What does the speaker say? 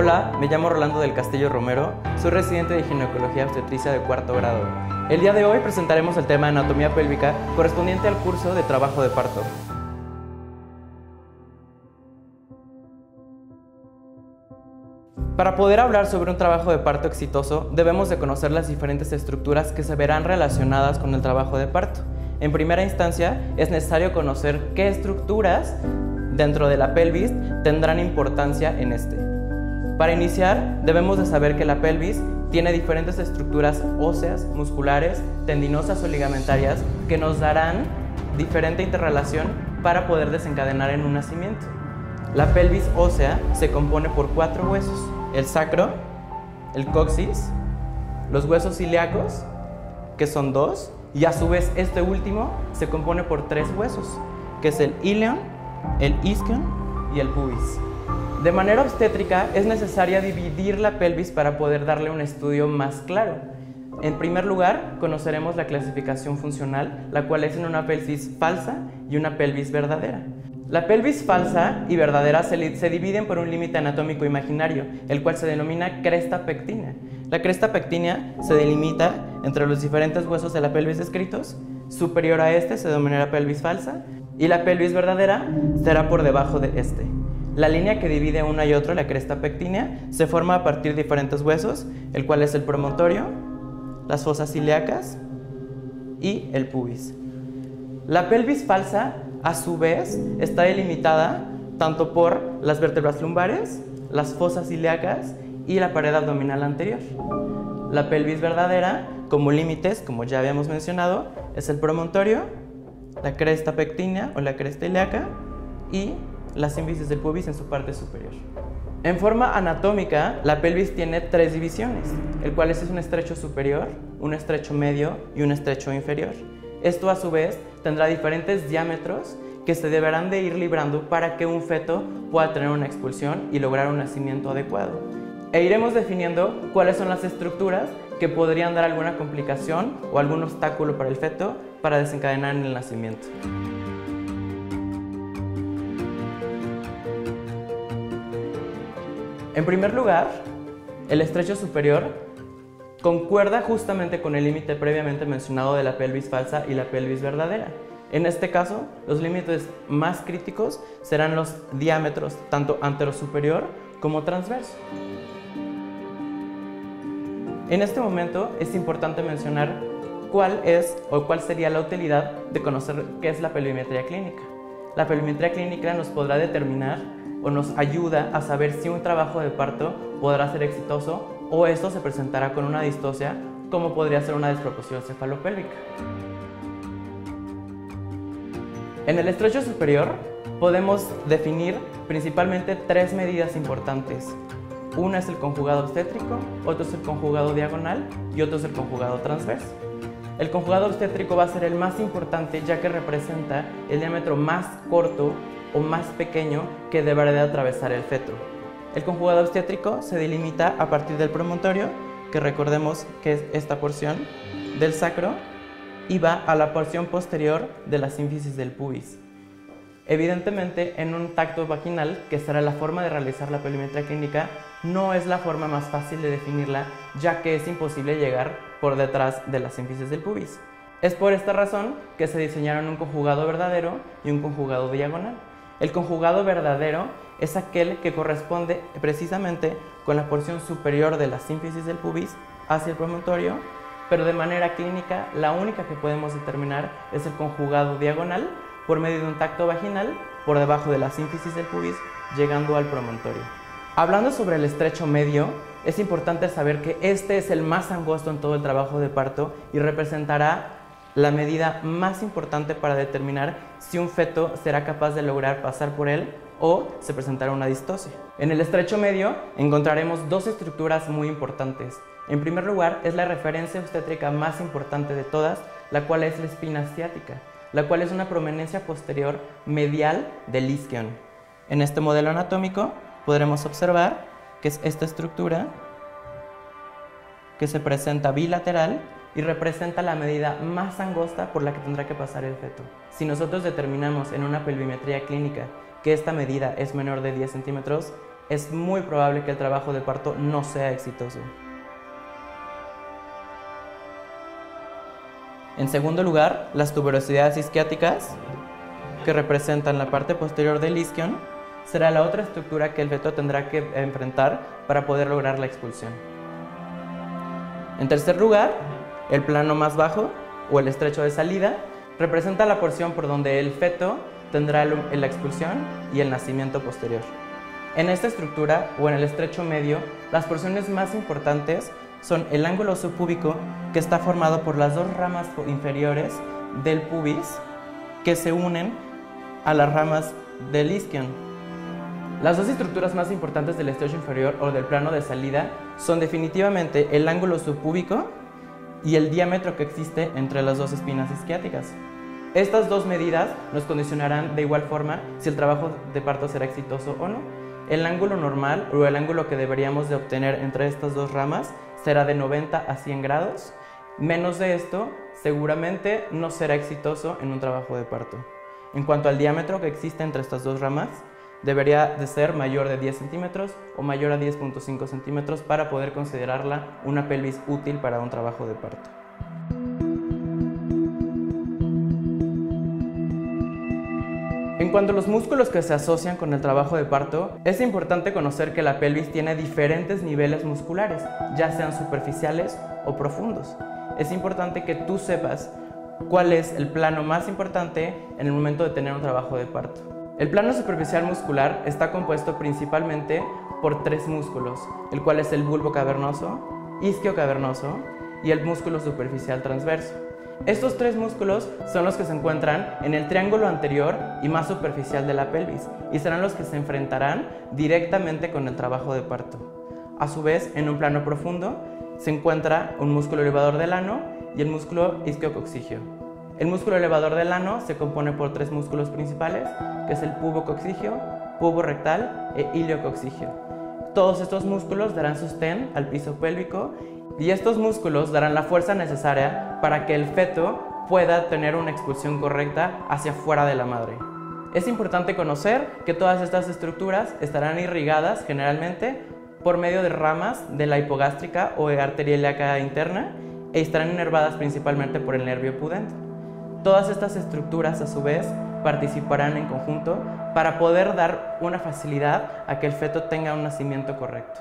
Hola, me llamo Rolando del Castillo Romero, soy residente de ginecología obstetricia de cuarto grado. El día de hoy presentaremos el tema de anatomía pélvica correspondiente al curso de trabajo de parto. Para poder hablar sobre un trabajo de parto exitoso, debemos de conocer las diferentes estructuras que se verán relacionadas con el trabajo de parto. En primera instancia, es necesario conocer qué estructuras dentro de la pelvis tendrán importancia en este. Para iniciar, debemos de saber que la pelvis tiene diferentes estructuras óseas, musculares, tendinosas o ligamentarias que nos darán diferente interrelación para poder desencadenar en un nacimiento. La pelvis ósea se compone por 4 huesos: el sacro, el coxis, los huesos ilíacos, que son 2, y a su vez este último se compone por 3 huesos, que es el ilion, el isquion y el pubis. De manera obstétrica es necesaria dividir la pelvis para poder darle un estudio más claro. En primer lugar, conoceremos la clasificación funcional, la cual es en una pelvis falsa y una pelvis verdadera. La pelvis falsa y verdadera se dividen por un límite anatómico imaginario, el cual se denomina cresta pectínea. La cresta pectínea se delimita entre los diferentes huesos de la pelvis descritos. Superior a este se denominará pelvis falsa y la pelvis verdadera será por debajo de este. La línea que divide una y otra, la cresta pectínea, se forma a partir de diferentes huesos, el cual es el promontorio, las fosas ilíacas y el pubis. La pelvis falsa, a su vez, está delimitada tanto por las vértebras lumbares, las fosas ilíacas y la pared abdominal anterior. La pelvis verdadera, como límites, como ya habíamos mencionado, es el promontorio, la cresta pectínea o la cresta ilíaca y las sínfisis del pubis en su parte superior. En forma anatómica, la pelvis tiene 3 divisiones, el cual es un estrecho superior, un estrecho medio y un estrecho inferior. Esto a su vez tendrá diferentes diámetros que se deberán de ir librando para que un feto pueda tener una expulsión y lograr un nacimiento adecuado. E iremos definiendo cuáles son las estructuras que podrían dar alguna complicación o algún obstáculo para el feto para desencadenar en el nacimiento. En primer lugar, el estrecho superior concuerda justamente con el límite previamente mencionado de la pelvis falsa y la pelvis verdadera. En este caso, los límites más críticos serán los diámetros tanto anterosuperior como transverso. En este momento es importante mencionar cuál sería la utilidad de conocer qué es la pelvimetría clínica. La pelvimetría clínica nos podrá determinar o nos ayuda a saber si un trabajo de parto podrá ser exitoso o esto se presentará con una distocia, como podría ser una desproporción cefalopélvica. En el estrecho superior podemos definir principalmente 3 medidas importantes. Una es el conjugado obstétrico, otro es el conjugado diagonal y otro es el conjugado transverso. El conjugado obstétrico va a ser el más importante ya que representa el diámetro más corto o más pequeño que deberá de atravesar el feto. El conjugado obstétrico se delimita a partir del promontorio, que recordemos que es esta porción del sacro, y va a la porción posterior de la sínfisis del pubis. Evidentemente, en un tacto vaginal, que será la forma de realizar la pelvimetría clínica, no es la forma más fácil de definirla, ya que es imposible llegar por detrás de la sínfisis del pubis. Es por esta razón que se diseñaron un conjugado verdadero y un conjugado diagonal. El conjugado verdadero es aquel que corresponde precisamente con la porción superior de la sínfisis del pubis hacia el promontorio, pero de manera clínica la única que podemos determinar es el conjugado diagonal por medio de un tacto vaginal por debajo de la sínfisis del pubis llegando al promontorio. Hablando sobre el estrecho medio, es importante saber que este es el más angosto en todo el trabajo de parto y representará la medida más importante para determinar si un feto será capaz de lograr pasar por él o se presentará una distocia. En el estrecho medio encontraremos 2 estructuras muy importantes. En primer lugar, es la referencia obstétrica más importante de todas, la cual es la espina ciática, la cual es una prominencia posterior medial del isquion. En este modelo anatómico podremos observar que es esta estructura que se presenta bilateral y representa la medida más angosta por la que tendrá que pasar el feto. Si nosotros determinamos en una pelvimetría clínica que esta medida es menor de 10 centímetros, es muy probable que el trabajo de parto no sea exitoso. En segundo lugar, las tuberosidades isquiáticas, que representan la parte posterior del isquion, será la otra estructura que el feto tendrá que enfrentar para poder lograr la expulsión. En tercer lugar, el plano más bajo, o el estrecho de salida, representa la porción por donde el feto tendrá la expulsión y el nacimiento posterior. En esta estructura, o en el estrecho medio, las porciones más importantes son el ángulo subpúbico, que está formado por las dos ramas inferiores del pubis que se unen a las ramas del isquion. Las dos estructuras más importantes del estrecho inferior o del plano de salida son definitivamente el ángulo subpúbico y el diámetro que existe entre las dos espinas isquiáticas. Estas dos medidas nos condicionarán de igual forma si el trabajo de parto será exitoso o no. El ángulo normal o el ángulo que deberíamos de obtener entre estas dos ramas será de 90 a 100 grados. Menos de esto seguramente no será exitoso en un trabajo de parto. En cuanto al diámetro que existe entre estas dos ramas, debería de ser mayor de 10 centímetros o mayor a 10.5 centímetros para poder considerarla una pelvis útil para un trabajo de parto. En cuanto a los músculos que se asocian con el trabajo de parto, es importante conocer que la pelvis tiene diferentes niveles musculares, ya sean superficiales o profundos. Es importante que tú sepas cuál es el plano más importante en el momento de tener un trabajo de parto. El plano superficial muscular está compuesto principalmente por tres músculos, el cual es el bulbo cavernoso, isquio cavernoso y el músculo superficial transverso. Estos tres músculos son los que se encuentran en el triángulo anterior y más superficial de la pelvis y serán los que se enfrentarán directamente con el trabajo de parto. A su vez, en un plano profundo se encuentra un músculo elevador del ano y el músculo isquiococcigio. El músculo elevador del ano se compone por tres músculos principales, que es el pubococcigio, pubo rectal e iliococcigio. Todos estos músculos darán sostén al piso pélvico y estos músculos darán la fuerza necesaria para que el feto pueda tener una expulsión correcta hacia fuera de la madre. Es importante conocer que todas estas estructuras estarán irrigadas generalmente por medio de ramas de la hipogástrica o arteria ilíaca interna e estarán inervadas principalmente por el nervio pudente. Todas estas estructuras a su vez participarán en conjunto para poder dar una facilidad a que el feto tenga un nacimiento correcto.